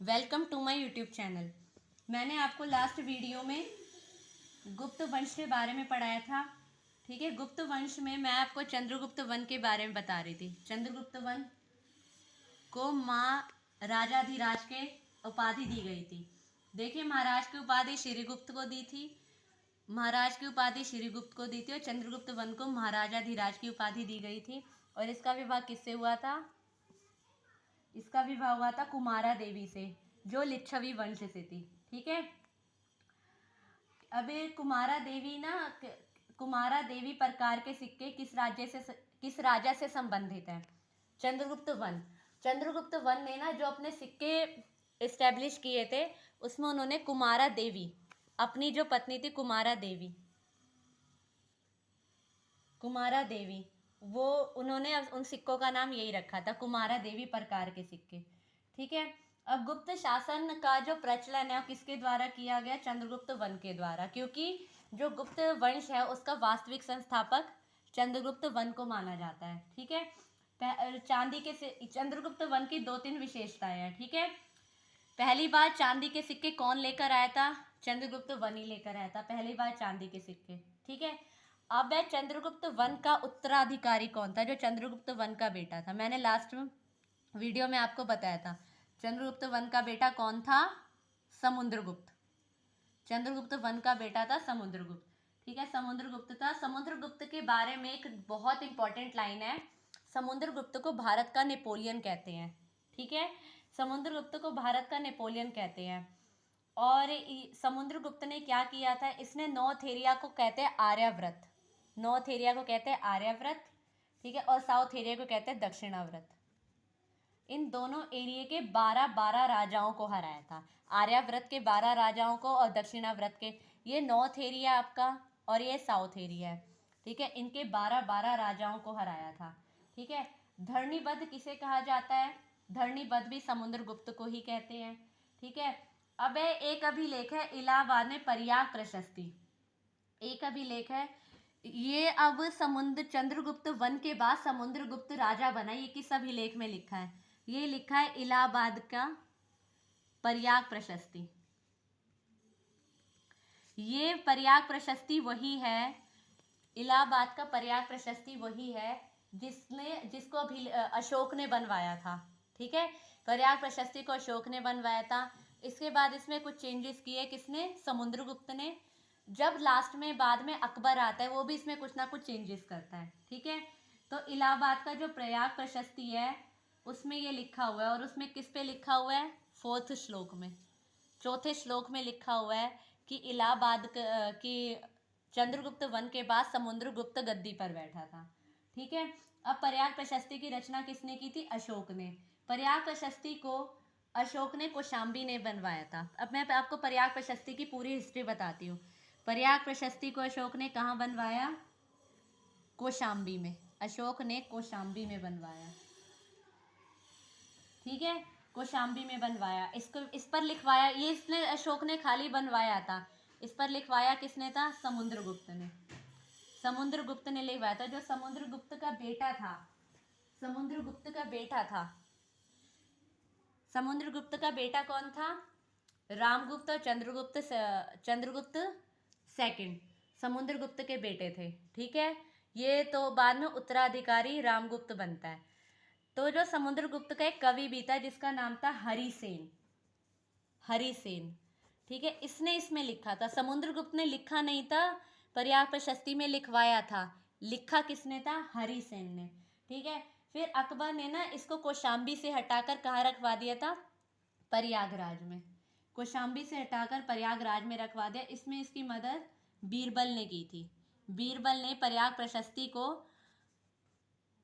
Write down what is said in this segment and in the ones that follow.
Welcome to my YouTube channel. मैंने आपको last video में गुप्त वंश के बारे में पढ़ाया था। ठीक है, गुप्त वंश में मैं आपको चंद्रगुप्त वन के बारे में बता रही थी। चंद्रगुप्त वन को माँ राजाधिराज के उपाधि दी गई थी। देखिए, महाराज की उपाधि श्रीगुप्त को दी थी, महाराज की उपाधि श्रीगुप्त को दी थी और चंद्रगुप्त वन को महाराजाधिराज की उपाधि दी गई थी। और इसका विवाह किससे हुआ था? इसका विवाह हुआ था कुमारा देवी से, जो लिच्छवी वंश से थी। ठीक है, अब कुमारा देवी प्रकार के सिक्के किस राजा से संबंधित है? चंद्रगुप्त वन ने ना जो अपने सिक्के इस्टेब्लिश किए थे, उसमें उन्होंने कुमारा देवी, अपनी जो पत्नी थी कुमारा देवी, वो उन्होंने उन सिक्कों का नाम यही रखा था, कुमारा देवी प्रकार के सिक्के। ठीक है, अब गुप्त शासन का जो प्रचलन है वो किसके द्वारा किया गया? चंद्रगुप्त वन के द्वारा, क्योंकि जो गुप्त वंश है उसका वास्तविक संस्थापक चंद्रगुप्त वन को माना जाता है। ठीक है, चंद्रगुप्त वन की 2-3 विशेषताएं हैं। ठीक है, पहली बार चांदी के सिक्के कौन लेकर आया था? चंद्रगुप्त वन ही लेकर आया था पहली बार चांदी के सिक्के। ठीक है, अब है चंद्रगुप्त वन का उत्तराधिकारी कौन था? जो चंद्रगुप्त वन का बेटा था। मैंने लास्ट वीडियो में आपको बताया था चंद्रगुप्त वन का बेटा कौन था? समुद्रगुप्त। चंद्रगुप्त वन का बेटा था समुद्रगुप्त। ठीक है, समुद्रगुप्त था। समुद्रगुप्त के बारे में एक बहुत इंपॉर्टेंट लाइन है, समुद्रगुप्त को भारत का नेपोलियन कहते हैं। ठीक है, समुद्रगुप्त को भारत का नेपोलियन कहते हैं। और समुद्रगुप्त ने क्या किया था? इसने नॉर्थ एरिया को कहते हैं आर्याव्रत, नॉर्थ एरिया को कहते हैं आर्याव्रत। ठीक है, और साउथ एरिया को कहते हैं दक्षिणाव्रत। इन दोनों एरिया के 12 राजाओं को हराया था, आर्याव्रत के 12 राजाओं को और दक्षिणाव्रत के, ये नॉर्थ एरिया आपका और ये साउथ एरिया है। ठीक है, इनके 12 राजाओं को हराया था। ठीक है, धरणीबद्ध किसे कहा जाता है? धरणीबद्ध भी समुद्रगुप्त को ही कहते हैं। ठीक है, अब एक अभिलेख है इलाहाबाद में पर्याग प्रशस्ति, एक अभिलेख है ये। अब चंद्रगुप्त वन के बाद समुद्रगुप्त राजा बना, ये किस अभिलेख में लिखा है? ये लिखा है इलाहाबाद का पर्याग प्रशस्ति। ये पर्याग प्रशस्ति वही है, इलाहाबाद का पर्याग प्रशस्ति वही है जिसको अशोक ने बनवाया था। ठीक है, पर्याग प्रशस्ति को अशोक ने बनवाया था। इसके बाद इसमें कुछ चेंजेस किए, किसने? समुद्रगुप्त ने। जब लास्ट में बाद में अकबर आता है, वो भी इसमें कुछ ना कुछ चेंजेस करता है। ठीक है, तो इलाहाबाद का जो पर्याग प्रशस्ति है उसमें ये लिखा हुआ है, और उसमें किस पे लिखा हुआ है? 4th श्लोक में, 4थे श्लोक में लिखा हुआ है कि कि चंद्रगुप्त वन के बाद समुद्रगुप्त गद्दी पर बैठा था। ठीक है, अब पर्याग प्रशस्ति की रचना किसने की थी? अशोक ने। पर्याग प्रशस्ति को अशोक ने कौशाम्बी ने बनवाया था। अब मैं आपको पर्याग प्रशस्ति की पूरी हिस्ट्री बताती हूँ। पर्याग प्रशस्ति को अशोक ने कहाँ बनवाया? कौशाम्बी में। अशोक ने कौशाम्बी में बनवाया। ठीक है, कौशाम्बी में बनवाया। इस पर लिखवाया, ये इसने अशोक ने खाली बनवाया था, इस पर लिखवाया किसने था? समुद्रगुप्त ने। समुद्रगुप्त ने लिखवाया था, जो समुद्रगुप्त का बेटा था। समुद्रगुप्त का बेटा था, समुद्रगुप्त का बेटा कौन था? रामगुप्त और चंद्रगुप्त सेकंड समुद्रगुप्त के बेटे थे। ठीक है, ये तो बाद में उत्तराधिकारी रामगुप्त बनता है। तो जो समुद्रगुप्त का एक कवि भी था जिसका नाम था हरिसेन, हरिसेन। ठीक है, इसने इसमें लिखा था। समुद्रगुप्त ने लिखा नहीं था, पर्याग प्रशस्ति में लिखवाया था। लिखा किसने था? हरिसेन ने। ठीक है, फिर अकबर ने ना इसको कौशाम्बी से हटाकर कहाँ रखवा दिया था? प्रयागराज में। कौशाम्बी से हटाकर प्रयागराज में रखवा दिया। इसमें इसकी मदद बीरबल ने की थी। बीरबल ने पर्याग प्रशस्ति को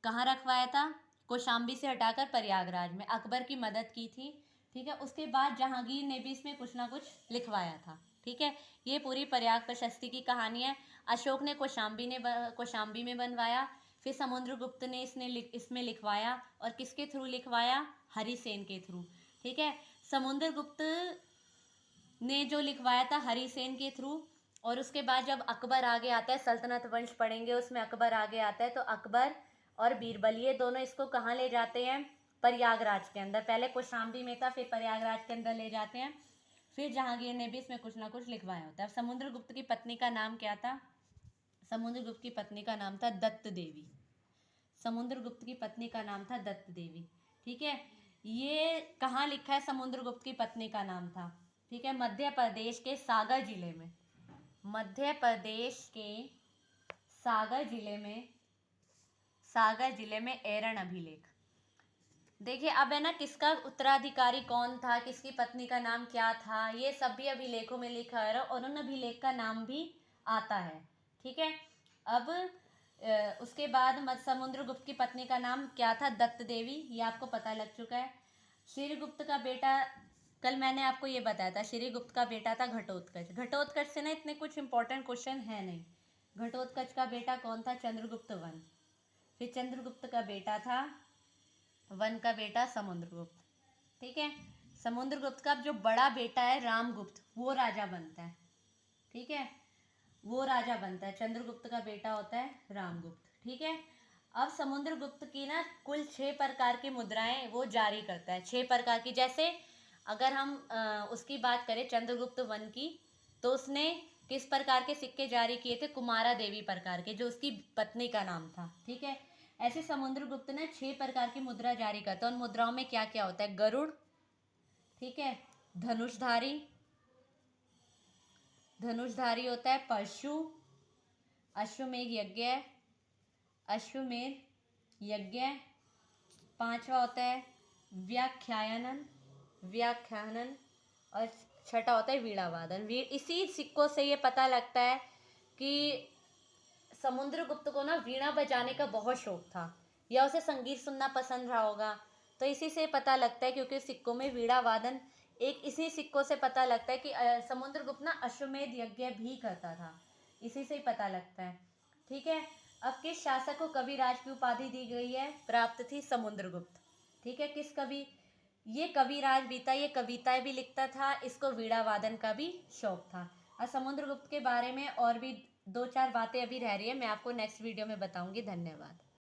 कहाँ रखवाया था? कौशाम्बी से हटाकर प्रयागराज में, अकबर की मदद की थी। ठीक है, उसके बाद जहांगीर ने भी इसमें कुछ ना कुछ लिखवाया था। ठीक है, ये पूरी पर्याग प्रशस्ति की कहानी है। अशोक ने कौशाम्बी में बनवाया, फिर समुद्रगुप्त ने इसमें लिखवाया, और किसके थ्रू लिखवाया? हरिसेन के थ्रू। ठीक है, समुद्रगुप्त ने जो लिखवाया था हरिसेन के थ्रू। और उसके बाद जब अकबर आगे आता है, सल्तनत वंश पढ़ेंगे उसमें अकबर आगे आता है, तो अकबर और बीरबल ये दोनों इसको कहाँ ले जाते हैं? प्रयागराज के अंदर। पहले कौशाम्बी में था, फिर प्रयागराज के अंदर ले जाते हैं, फिर जहांगीर ने भी इसमें कुछ ना कुछ लिखवाया होता है। अब समुद्रगुप्त की पत्नी का नाम क्या था? समुद्रगुप्त की पत्नी का नाम था दत्त देवी। समुद्रगुप्त की पत्नी का नाम था दत्त देवी। ठीक है, ये कहाँ लिखा है समुद्रगुप्त की पत्नी का नाम था? ठीक है, मध्य प्रदेश के सागर जिले में, मध्य प्रदेश के सागर जिले में एरन अभिलेख। देखिए अब है ना, किसका उत्तराधिकारी कौन था, किसकी पत्नी का नाम क्या था, ये सब भी अभिलेखों में लिखा है और उन अभिलेख का नाम भी आता है। ठीक है, अब उसके बाद समुद्रगुप्त की पत्नी का नाम क्या था? दत्त देवी, ये आपको पता लग चुका है। श्रीगुप्त का बेटा, कल मैंने आपको ये बताया था, श्रीगुप्त का बेटा था घटोत्कच। घटोत्कच से ना इतने कुछ इंपॉर्टेंट क्वेश्चन है नहीं। घटोत्कच का बेटा कौन था? चंद्रगुप्त वन। फिर चंद्रगुप्त का बेटा था, वन का बेटा समुद्रगुप्त। ठीक है, समुद्रगुप्त का जो बड़ा बेटा है रामगुप्त, वो राजा बनता है। ठीक है, वो राजा बनता है। चंद्रगुप्त का बेटा होता है रामगुप्त। ठीक है, अब समुद्रगुप्त की ना कुल 6 प्रकार की मुद्राएं वो जारी करता है। 6 प्रकार की, जैसे अगर हम उसकी बात करें चंद्रगुप्त वन की, तो उसने किस प्रकार के सिक्के जारी किए थे? कुमारा देवी प्रकार के, जो उसकी पत्नी का नाम था। ठीक है, ऐसे समुद्रगुप्त ने 6 प्रकार की मुद्रा जारी करता है। उन मुद्राओं में क्या क्या होता है? गरुड़, ठीक है, धनुषधारी, धनुषधारी होता है परशु, अश्वमेध यज्ञ, अश्वमेध यज्ञ, 5वां होता है व्याख्यानन, व्याख्यानन, और 6ठा होता है वीणावादन। इसी सिक्कों से ये पता लगता है कि समुद्रगुप्त को ना वीणा बजाने का बहुत शौक था, या उसे संगीत सुनना पसंद रहा होगा। तो इसी से पता लगता है, क्योंकि सिक्कों में वीणा वादन, एक इसी सिक्कों से पता लगता है कि समुद्रगुप्त ना अश्वमेध यज्ञ भी करता था। इसी से ही पता लगता है। ठीक है, अब किस शासक को कविराज की उपाधि दी गई है? प्राप्त थी समुद्रगुप्त। ठीक है, किस कवि? ये कविराज भी था, ये कविताएं भी लिखता था, इसको वीणा वादन का भी शौक था। और समुद्रगुप्त के बारे में और भी 2-4 बातें अभी रह रही है, मैं आपको नेक्स्ट वीडियो में बताऊंगी। धन्यवाद।